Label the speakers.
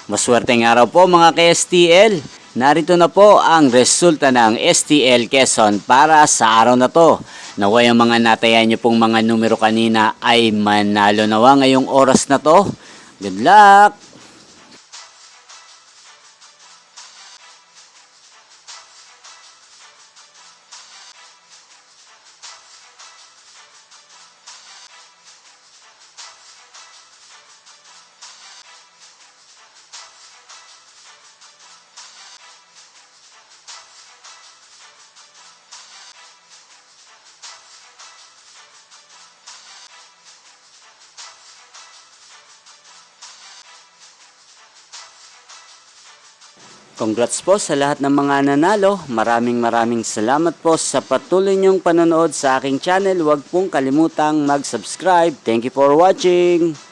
Speaker 1: Maswerteng araw po mga ka-STL. Narito na po ang resulta ng STL Quezon para sa araw na to. Naway ang mga natayan niyo pong mga numero kanina ay manalo nawa ngayong oras na to. Good luck! Congrats po sa lahat ng mga nanalo. Maraming salamat po sa patuloy niyong panonood sa aking channel. Huwag pong kalimutang mag-subscribe. Thank you for watching.